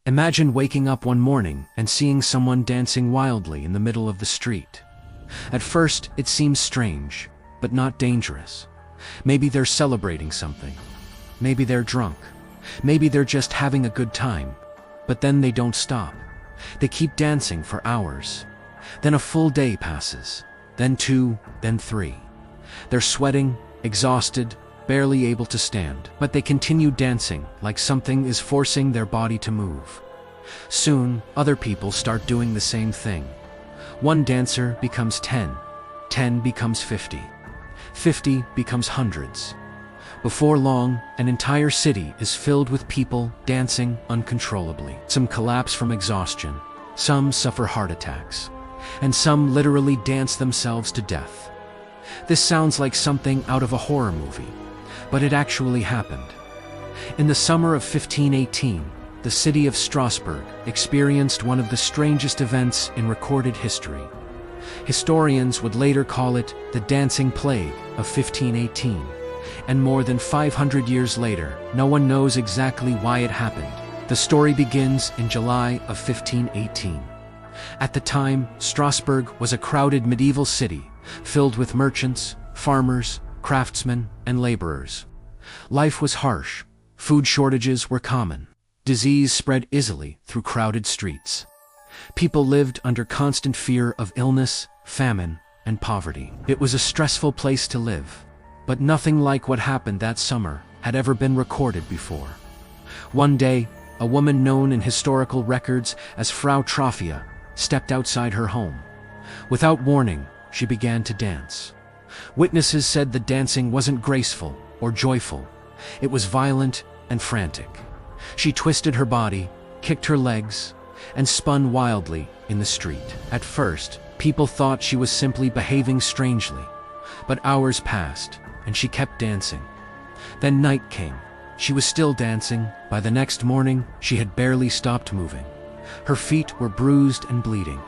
Imagine waking up one morning and seeing someone dancing wildly in the middle of the street. At first, it seems strange, but not dangerous. Maybe they're celebrating something. Maybe they're drunk. Maybe they're just having a good time. But then they don't stop. They keep dancing for hours. Then a full day passes. Then 2, then 3. They're sweating, exhausted, barely able to stand. But they continue dancing like something is forcing their body to move. Soon, other people start doing the same thing. One dancer becomes 10. 10 becomes 50. 50 becomes hundreds. Before long, an entire city is filled with people dancing uncontrollably. Some collapse from exhaustion, some suffer heart attacks, and some literally dance themselves to death. This sounds like something out of a horror movie, but it actually happened. In the summer of 1518, the city of Strasbourg experienced one of the strangest events in recorded history. Historians would later call it the Dancing Plague of 1518. And more than 500 years later, no one knows exactly why it happened. The story begins in July of 1518. At the time, Strasbourg was a crowded medieval city, filled with merchants, farmers, craftsmen, and laborers. Life was harsh. Food shortages were common. Disease spread easily through crowded streets. People lived under constant fear of illness, famine, and poverty. It was a stressful place to live. But nothing like what happened that summer had ever been recorded before. One day, a woman known in historical records as Frau Trophia stepped outside her home. Without warning, she began to dance. Witnesses said the dancing wasn't graceful or joyful. It was violent and frantic. She twisted her body, kicked her legs, and spun wildly in the street. At first, people thought she was simply behaving strangely. But hours passed, and she kept dancing. Then night came. She was still dancing. By the next morning, she had barely stopped moving. Her feet were bruised and bleeding.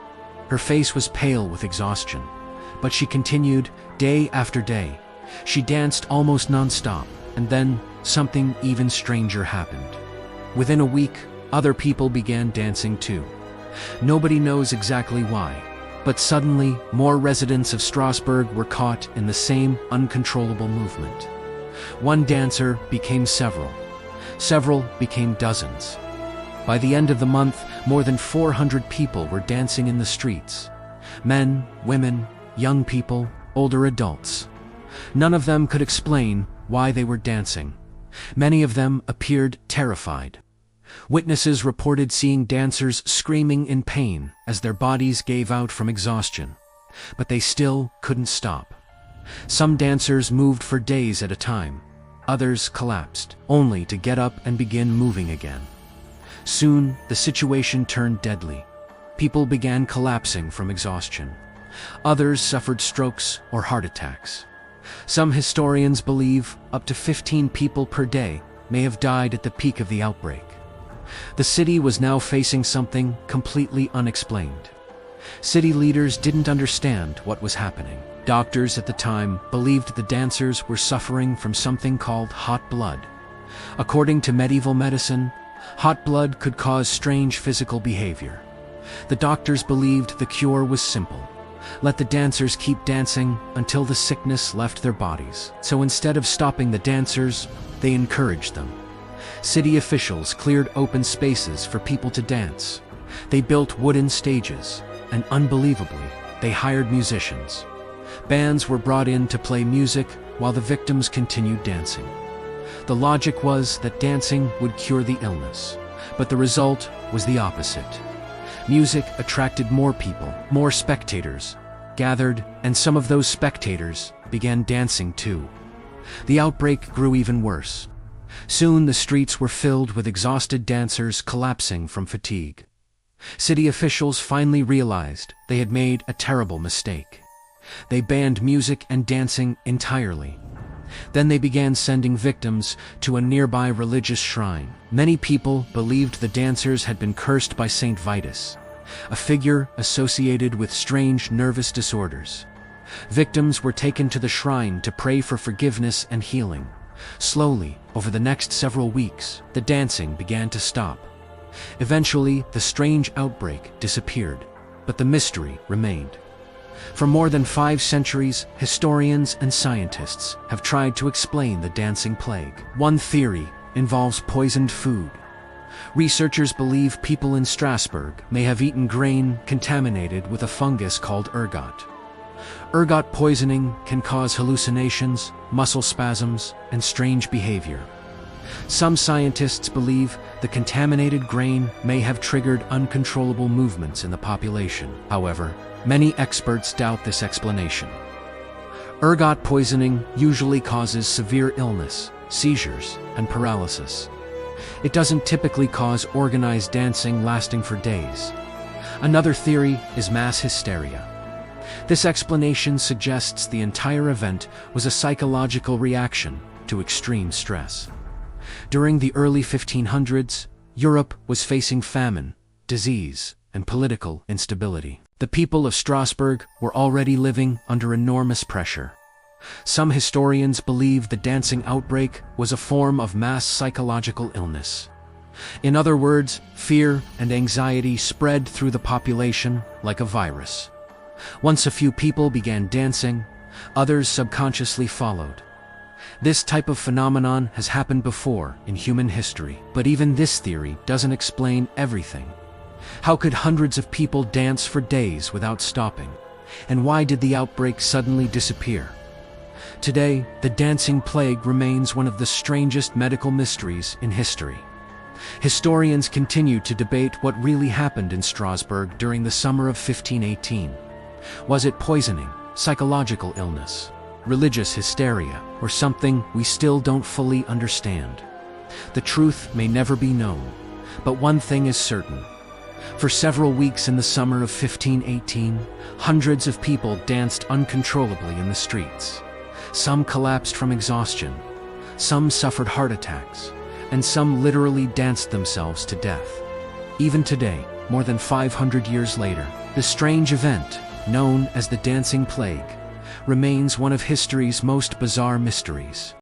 Her face was pale with exhaustion. But she continued day after day. She danced almost non-stop, and then something even stranger happened. Within a week, other people began dancing too. Nobody knows exactly why. But suddenly, more residents of Strasbourg were caught in the same uncontrollable movement. One dancer became several. Several became dozens. By the end of the month, more than 400 people were dancing in the streets. Men, women, young people, older adults. None of them could explain why they were dancing. Many of them appeared terrified. Witnesses reported seeing dancers screaming in pain as their bodies gave out from exhaustion, but they still couldn't stop. Some dancers moved for days at a time. Others collapsed, only to get up and begin moving again. Soon, the situation turned deadly. People began collapsing from exhaustion. Others suffered strokes or heart attacks. Some historians believe up to 15 people per day may have died at the peak of the outbreak. The city was now facing something completely unexplained. City leaders didn't understand what was happening. Doctors at the time believed the dancers were suffering from something called hot blood. According to medieval medicine, hot blood could cause strange physical behavior. The doctors believed the cure was simple. Let the dancers keep dancing until the sickness left their bodies. So instead of stopping the dancers, they encouraged them. City officials cleared open spaces for people to dance. They built wooden stages, and unbelievably, they hired musicians. Bands were brought in to play music while the victims continued dancing. The logic was that dancing would cure the illness, but the result was the opposite. Music attracted more people, more spectators gathered, and some of those spectators began dancing too. The outbreak grew even worse. Soon the streets were filled with exhausted dancers collapsing from fatigue. City officials finally realized they had made a terrible mistake. They banned music and dancing entirely. Then they began sending victims to a nearby religious shrine. Many people believed the dancers had been cursed by Saint Vitus, a figure associated with strange nervous disorders. Victims were taken to the shrine to pray for forgiveness and healing. Slowly, over the next several weeks, the dancing began to stop. Eventually, the strange outbreak disappeared, but the mystery remained. For more than 5 centuries, historians and scientists have tried to explain the dancing plague. One theory involves poisoned food. Researchers believe people in Strasbourg may have eaten grain contaminated with a fungus called ergot. Ergot poisoning can cause hallucinations, muscle spasms, and strange behavior. Some scientists believe the contaminated grain may have triggered uncontrollable movements in the population. However, many experts doubt this explanation. Ergot poisoning usually causes severe illness, seizures, and paralysis. It doesn't typically cause organized dancing lasting for days. Another theory is mass hysteria. This explanation suggests the entire event was a psychological reaction to extreme stress. During the early 1500s, Europe was facing famine, disease, and political instability. The people of Strasbourg were already living under enormous pressure. Some historians believe the dancing outbreak was a form of mass psychological illness. In other words, fear and anxiety spread through the population like a virus. Once a few people began dancing, others subconsciously followed. This type of phenomenon has happened before in human history, but even this theory doesn't explain everything. How could hundreds of people dance for days without stopping? And why did the outbreak suddenly disappear? Today, the dancing plague remains one of the strangest medical mysteries in history. Historians continue to debate what really happened in Strasbourg during the summer of 1518. Was it poisoning, psychological illness, religious hysteria, or something we still don't fully understand? The truth may never be known, but one thing is certain. For several weeks in the summer of 1518, hundreds of people danced uncontrollably in the streets. Some collapsed from exhaustion, some suffered heart attacks, and some literally danced themselves to death. Even today, more than 500 years later, the strange event, known as the dancing plague, remains one of history's most bizarre mysteries.